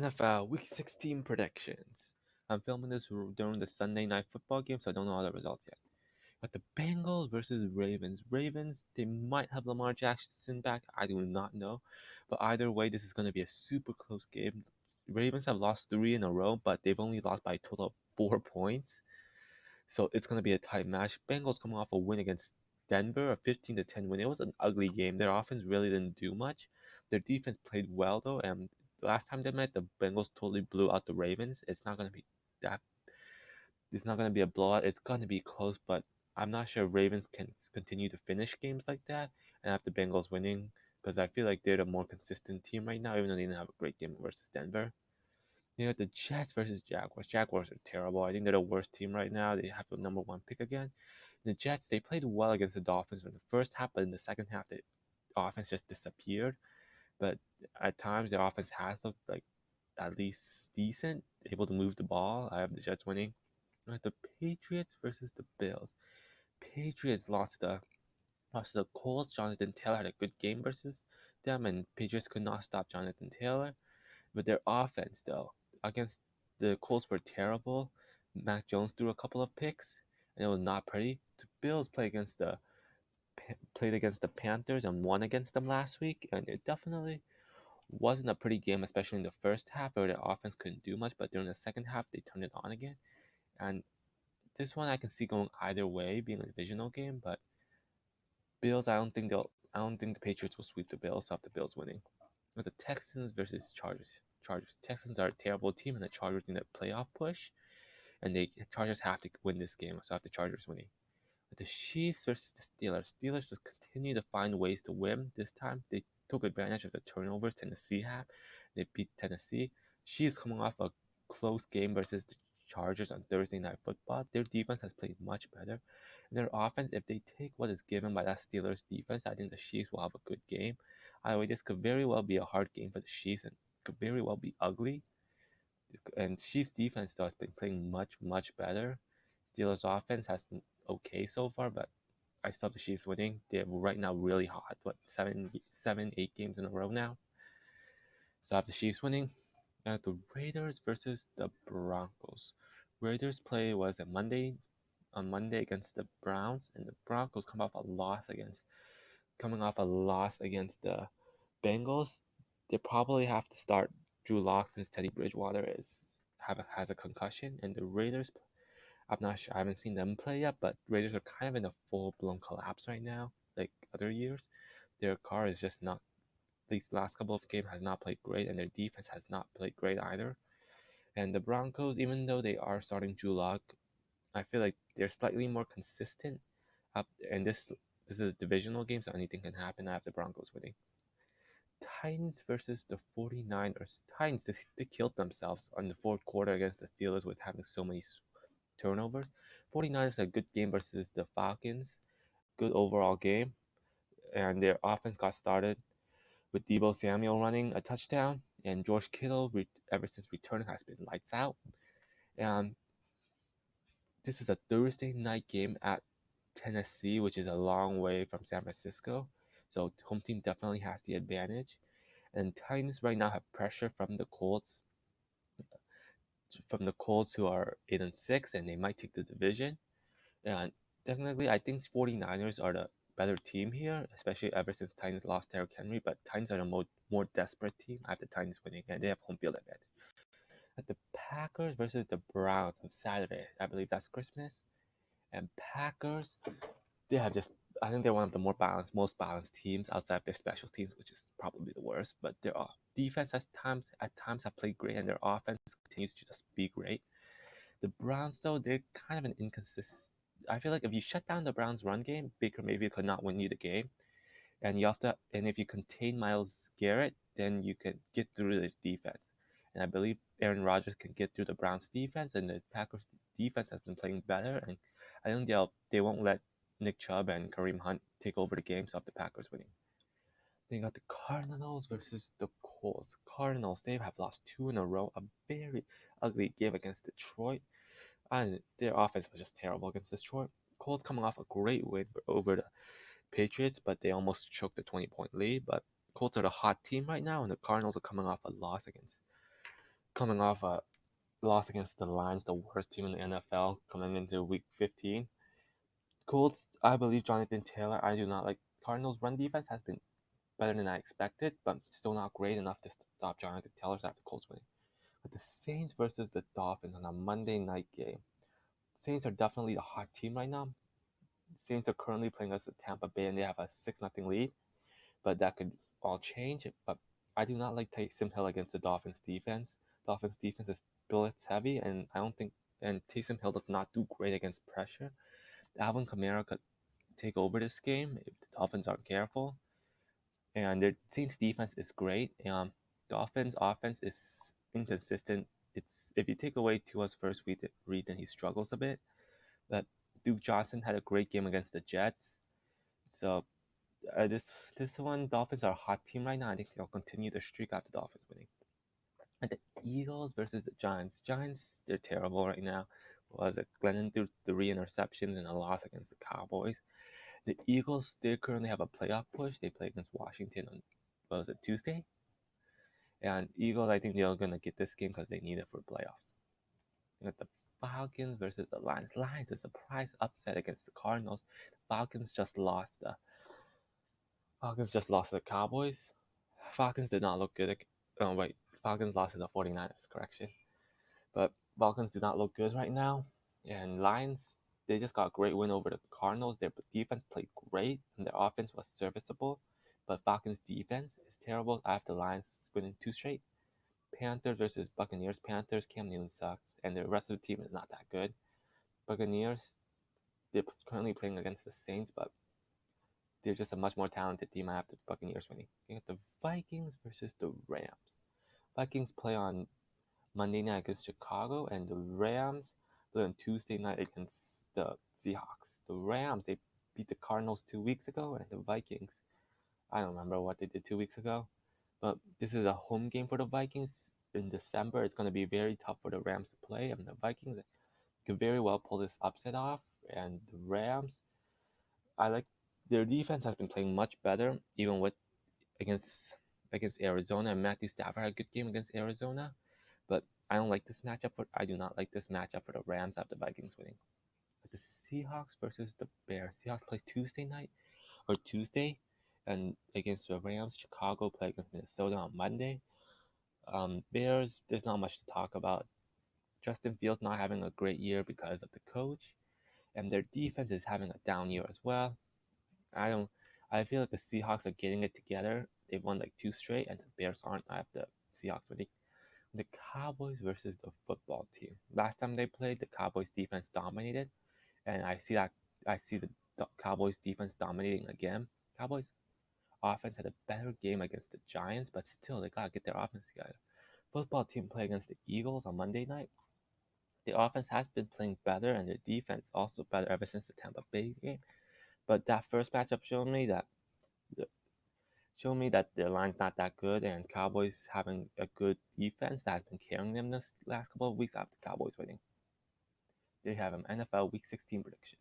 NFL Week 16 predictions. I'm filming this during the Sunday night football game, so I don't know all the results yet. But the Bengals versus Ravens. Ravens, they might have Lamar Jackson back. I do not know. But either way, this is going to be a super close game. Ravens have lost 3 in a row, but they've only lost by a total of 4 points. So it's going to be a tight match. Bengals coming off a win against Denver, a 15-10 win. It was an ugly game. Their offense really didn't do much. Their defense played well though, and the last time they met, the Bengals totally blew out the Ravens. It's not going to be that. It's not going to be a blowout. It's going to be close, but I'm not sure Ravens can continue to finish games like that and have the Bengals winning because I feel like they're the more consistent team right now, even though they didn't have a great game versus Denver. You got the Jets versus Jaguars. Jaguars are terrible. I think they're the worst team right now. They have the number 1 pick again. The Jets, they played well against the Dolphins in the first half, but in the second half, the offense just disappeared. But at times, their offense has looked like at least decent, able to move the ball. I have the Jets winning. The Patriots versus the Bills. Patriots lost to the Colts. Jonathan Taylor had a good game versus them, and Patriots could not stop Jonathan Taylor. But their offense, though, against the Colts were terrible. Mac Jones threw a couple of picks, and it was not pretty. The Bills played against the Panthers and won against them last week, and it definitely wasn't a pretty game, especially in the first half where their offense couldn't do much. But during the second half, they turned it on again. And this one I can see going either way, being a divisional game. But Bills, I don't think the Patriots will sweep the Bills. So I have the Bills winning. But the Texans versus Chargers. Texans are a terrible team, and the Chargers need a playoff push, and the Chargers have to win this game. So I have the Chargers winning. But the Chiefs versus the Steelers. Steelers just continue to find ways to win. This time they took advantage of the turnovers Tennessee had. They beat Tennessee. Chiefs coming off a close game versus the Chargers on Thursday Night Football. Their defense has played much better. And their offense, if they take what is given by that Steelers defense, I think the Chiefs will have a good game. Either way, this could very well be a hard game for the Chiefs and could very well be ugly. And Chiefs defense though has been playing much better. Steelers offense has been okay so far, but I still have the Chiefs winning. They're right now really hot. What 8 games in a row now. So I have the Chiefs winning. The Raiders versus the Broncos. Raiders play was on Monday against the Browns, and the Broncos coming off a loss against the Bengals. They probably have to start Drew Lock since Teddy Bridgewater has a concussion, and the Raiders. I'm not sure. I haven't seen them play yet, but Raiders are kind of in a full-blown collapse right now, like other years. Their car is just not. These last couple of games has not played great, and their defense has not played great either. And the Broncos, even though they are starting Drew Lock, I feel like they're slightly more consistent. And this is a divisional game, so anything can happen. I have the Broncos winning. Titans versus the 49ers. Titans, they killed themselves on the fourth quarter against the Steelers with having so many turnovers. 49ers had a good game versus the Falcons. Good overall game. And their offense got started with Deebo Samuel running a touchdown. And George Kittle, ever since returning, has been lights out. And this is a Thursday night game at Tennessee, which is a long way from San Francisco. So home team definitely has the advantage. And Titans right now have pressure from the Colts. Who are 8-6, and they might take the division. And technically, I think 49ers are the better team here, especially ever since Titans lost Derrick Henry. But Titans are the more desperate team. I have the Titans winning, and they have home field advantage. At the Packers versus the Browns on Saturday, I believe that's Christmas. And Packers, I think they're one of the most balanced teams outside of their special teams, which is probably the worst. But their defense at times have played great, and their offense continues to just be great. The Browns, though, they're kind of an inconsistent. I feel like if you shut down the Browns' run game, Baker Mayfield could not win you the game, and if you contain Myles Garrett, then you can get through the defense. And I believe Aaron Rodgers can get through the Browns' defense, and the Packers' defense has been playing better, and I think they won't let Nick Chubb and Kareem Hunt take over the game, so the Packers winning. Then you got the Cardinals versus the Colts. Cardinals, they have lost 2 in a row, a very ugly game against Detroit. And their offense was just terrible against Detroit. Colts coming off a great win over the Patriots, but they almost choked the 20-point lead. But Colts are the hot team right now, and the Cardinals are coming off a loss against coming off a loss against the Lions, the worst team in the NFL, coming into Week 15. Colts, I believe Jonathan Taylor. I do not like Cardinals' run defense has been better than I expected, but still not great enough to stop Jonathan Taylor after the Colts winning. But the Saints versus the Dolphins on a Monday night game. Saints are definitely the hot team right now. Saints are currently playing against Tampa Bay and they have a 6-0 lead, but that could all change. But I do not like Taysom Hill against the Dolphins defense. Dolphins defense is blitz heavy, and I don't think Taysom Hill does not do great against pressure. Alvin Kamara could take over this game if the Dolphins aren't careful. And the Saints defense is great. Dolphins offense is inconsistent. It's if you take away Tua's first read, then he struggles a bit. But Duke Johnson had a great game against the Jets. So this one, Dolphins are a hot team right now. I think they'll continue the streak after Dolphins winning. And the Eagles versus the Giants. Giants, they're terrible right now. Was it Glennon threw 3 interceptions and a loss against the Cowboys? The Eagles, they currently have a playoff push. They play against Washington on, Tuesday? And Eagles, I think they're going to get this game because they need it for playoffs. You got the Falcons versus the Lions. Lions, a surprise upset against the Cardinals. Falcons just lost to the Cowboys. Falcons did not look good. Falcons lost to the 49ers, correction. But Falcons do not look good right now. And Lions, they just got a great win over the Cardinals. Their defense played great, and their offense was serviceable. But Falcons' defense is terrible after Lions winning 2 straight. Panthers versus Buccaneers. Panthers, Cam Newton sucks, and the rest of the team is not that good. Buccaneers, they're currently playing against the Saints, but they're just a much more talented team after the Buccaneers winning. You got the Vikings versus the Rams. Vikings play on Monday night against Chicago, and the Rams play on Tuesday night against the Seahawks. The Rams, they beat the Cardinals 2 weeks ago, and the Vikings, I don't remember what they did 2 weeks ago, but this is a home game for the Vikings in December. It's going to be very tough for the Rams to play, and the Vikings could very well pull this upset off. And the Rams, I like their defense has been playing much better, even with against Arizona. And Matthew Stafford had a good game against Arizona, but I do not like this matchup for the Rams after Vikings winning. But the Seahawks versus the Bears. Seahawks play Tuesday, and against the Rams. Chicago play against Minnesota on Monday. Bears, there's not much to talk about. Justin Fields not having a great year because of the coach, and their defense is having a down year as well. I feel like the Seahawks are getting it together. They've won like 2 straight, and the Bears aren't. I have the Seahawks winning. The Cowboys versus the football team. Last time they played, the Cowboys defense dominated, and I see the Cowboys defense dominating again. Cowboys offense had a better game against the Giants, but still they gotta get their offense together. Football team play against the Eagles on Monday night. The offense has been playing better, and the defense also better ever since the Tampa Bay game. But that first matchup showed me that their line's not that good, and Cowboys having a good defense that has been carrying them this last couple of weeks after Cowboys winning. They have an NFL Week 16 prediction.